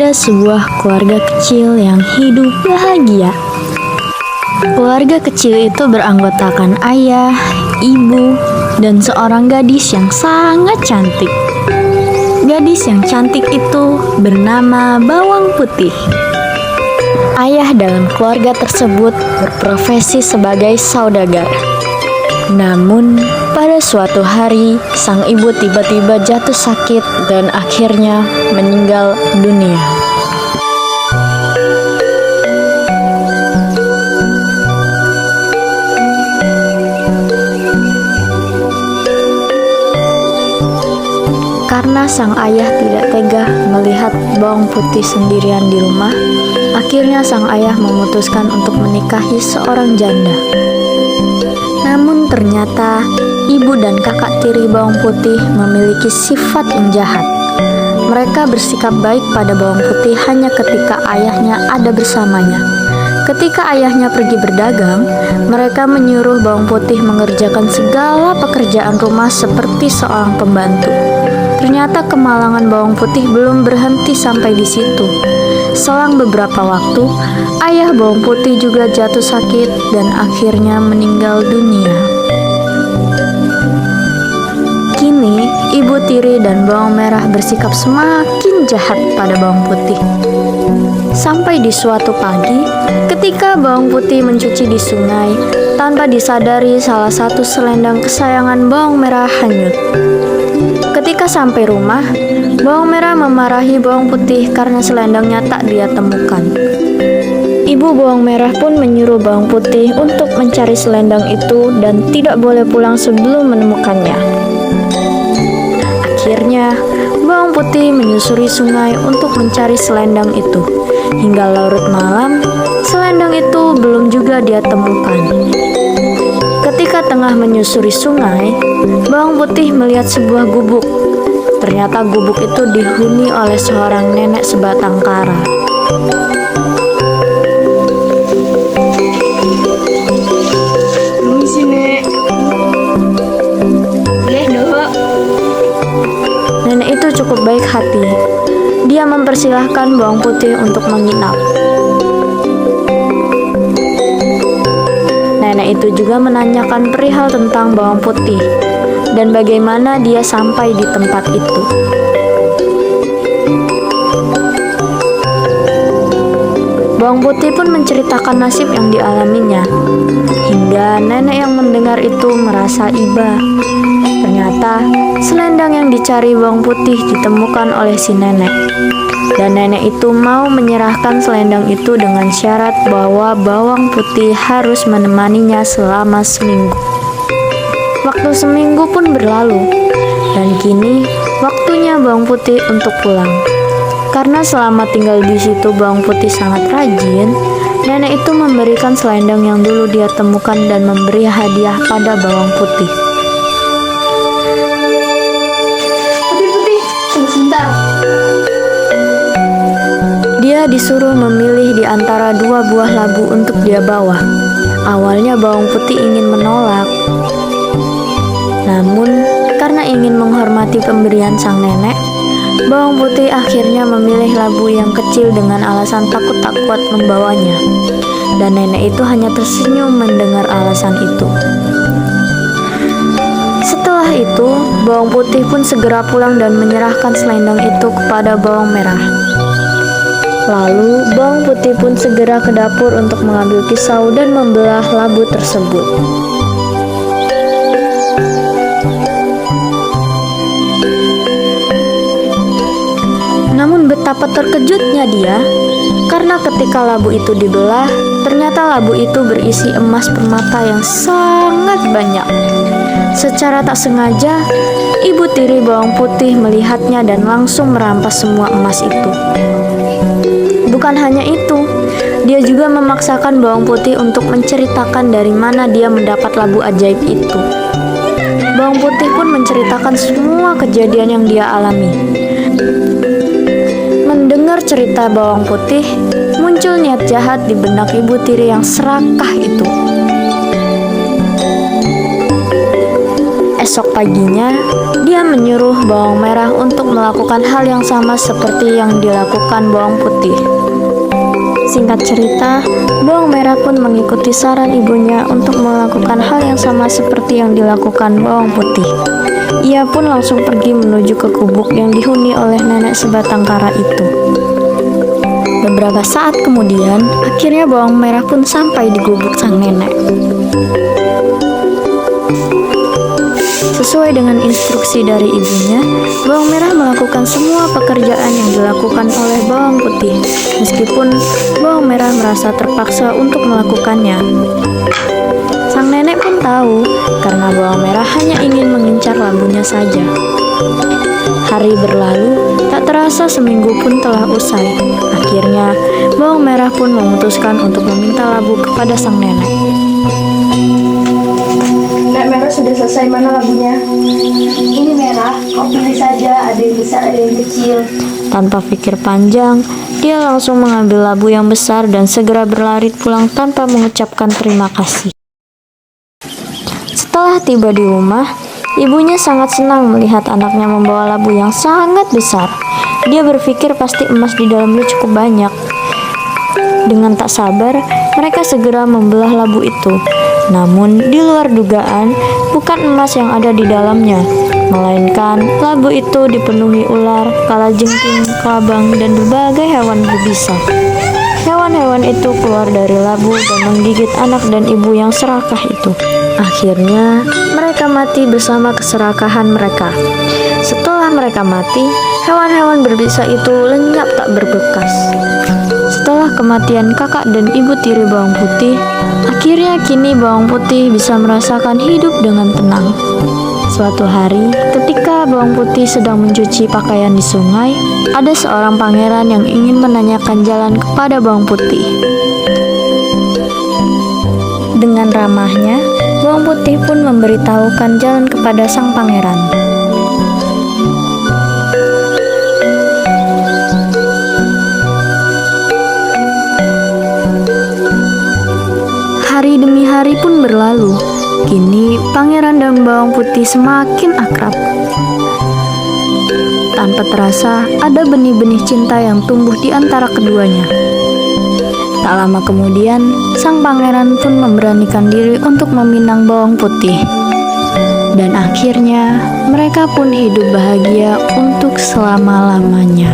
Ada sebuah keluarga kecil yang hidup bahagia. Keluarga kecil itu beranggotakan ayah, ibu, dan seorang gadis yang sangat cantik. Gadis yang cantik itu bernama Bawang Putih. Ayah dalam keluarga tersebut berprofesi sebagai saudagar. Namun, pada suatu hari, sang ibu tiba-tiba jatuh sakit dan akhirnya meninggal dunia. Karena sang ayah tidak tega melihat Bawang Putih sendirian di rumah, akhirnya sang ayah memutuskan untuk menikahi seorang janda. Namun ternyata ibu dan kakak tiri Bawang Putih memiliki sifat yang jahat. Mereka bersikap baik pada Bawang Putih hanya ketika ayahnya ada bersamanya. Ketika ayahnya pergi berdagang, mereka menyuruh Bawang Putih mengerjakan segala pekerjaan rumah seperti seorang pembantu. Ternyata kemalangan Bawang Putih belum berhenti sampai di situ. Selang beberapa waktu, ayah Bawang Putih juga jatuh sakit dan akhirnya meninggal dunia. Kini, ibu tiri dan bawang merah bersikap semakin jahat pada Bawang Putih. Sampai di suatu pagi, ketika Bawang Putih mencuci di sungai, tanpa disadari salah satu selendang kesayangan bawang merah hanyut. Ketika sampai rumah, Bawang merah memarahi Bawang Putih karena selendangnya tak dia temukan. Ibu Bawang merah pun menyuruh Bawang Putih untuk mencari selendang itu dan tidak boleh pulang sebelum menemukannya. Akhirnya, Bawang Putih menyusuri sungai untuk mencari selendang itu. Hingga larut malam, selendang itu belum juga dia temukan. Ketika tengah menyusuri sungai, Bawang Putih melihat sebuah gubuk. Ternyata gubuk itu dihuni oleh seorang nenek sebatang kara. Nenek itu cukup baik hati. Dia mempersilahkan Bawang Putih untuk menginap. Nenek itu juga menanyakan perihal tentang Bawang Putih dan bagaimana dia sampai di tempat itu. Bawang Putih pun menceritakan nasib yang dialaminya, hingga nenek yang mendengar itu merasa iba. Ternyata selendang yang dicari Bawang Putih ditemukan oleh si nenek, dan nenek itu mau menyerahkan selendang itu dengan syarat bahwa Bawang Putih harus menemaninya selama seminggu. Waktu seminggu pun berlalu, dan kini waktunya Bawang Putih untuk pulang. Karena selama tinggal di situ Bawang Putih sangat rajin, nenek itu memberikan selendang yang dulu dia temukan dan memberi hadiah pada Bawang Putih. Putih, sebentar. Dia disuruh memilih di antara dua buah labu untuk dia bawa. Awalnya Bawang Putih ingin menolak. Namun, karena ingin menghormati pemberian sang nenek, Bawang Putih akhirnya memilih labu yang kecil dengan alasan takut tak kuat membawanya. Dan nenek itu hanya tersenyum mendengar alasan itu. Setelah itu, Bawang Putih pun segera pulang dan menyerahkan selendang itu kepada Bawang Merah. Lalu, Bawang Putih pun segera ke dapur untuk mengambil pisau dan membelah labu tersebut. Namun betapa terkejutnya dia, karena ketika labu itu dibelah, ternyata labu itu berisi emas permata yang sangat banyak. Secara tak sengaja, ibu tiri Bawang Putih melihatnya dan langsung merampas semua emas itu. Bukan hanya itu, dia juga memaksakan Bawang Putih untuk menceritakan dari mana dia mendapat labu ajaib itu. Bawang Putih pun menceritakan semua kejadian yang dia alami. Mendengar cerita Bawang Putih, muncul niat jahat di benak ibu tiri yang serakah itu. Esok paginya, dia menyuruh bawang merah untuk melakukan hal yang sama seperti yang dilakukan bawang putih. Singkat cerita, bawang merah pun mengikuti saran ibunya untuk melakukan hal yang sama seperti yang dilakukan bawang putih. Ia pun langsung pergi menuju ke gubuk yang dihuni oleh nenek sebatang kara itu. Beberapa saat kemudian, akhirnya bawang merah pun sampai di gubuk sang nenek. Sesuai dengan instruksi dari ibunya, bawang merah melakukan semua pekerjaan yang dilakukan oleh bawang putih, meskipun bawang merah merasa terpaksa untuk melakukannya. Sang nenek pun tahu, karena bawang merah hanya ingin mengincar labunya saja. Hari berlalu, tak terasa seminggu pun telah usai. Akhirnya, bawang merah pun memutuskan untuk meminta labu kepada sang nenek. Nek merah sudah selesai, mana labunya? Ini merah, kau pilih saja, ada yang besar, ada yang kecil. Tanpa pikir panjang, dia langsung mengambil labu yang besar dan segera berlari pulang tanpa mengucapkan terima kasih. Setelah tiba di rumah, ibunya sangat senang melihat anaknya membawa labu yang sangat besar. Dia berpikir pasti emas di dalamnya cukup banyak. Dengan tak sabar, mereka segera membelah labu itu. Namun, di luar dugaan, bukan emas yang ada di dalamnya, melainkan labu itu dipenuhi ular, kalajengking, kelabang, dan berbagai hewan berbisa. Hewan-hewan itu keluar dari labu dan menggigit anak dan ibu yang serakah itu. Akhirnya, mereka mati bersama keserakahan mereka. Setelah mereka mati, hewan-hewan berbisa itu lenyap tak berbekas. Setelah kematian kakak dan ibu tiri bawang putih, akhirnya kini bawang putih bisa merasakan hidup dengan tenang. Suatu hari, ketika bawang putih sedang mencuci pakaian di sungai, ada seorang pangeran yang ingin menanyakan jalan kepada bawang putih. Dengan ramahnya, bawang putih pun memberitahukan jalan kepada sang pangeran. Hari demi hari pun berlalu. Kini pangeran dan bawang putih semakin akrab. Tanpa terasa, ada benih-benih cinta yang tumbuh di antara keduanya. Tak lama kemudian, sang pangeran pun memberanikan diri untuk meminang bawang putih. Dan akhirnya, mereka pun hidup bahagia untuk selama-lamanya.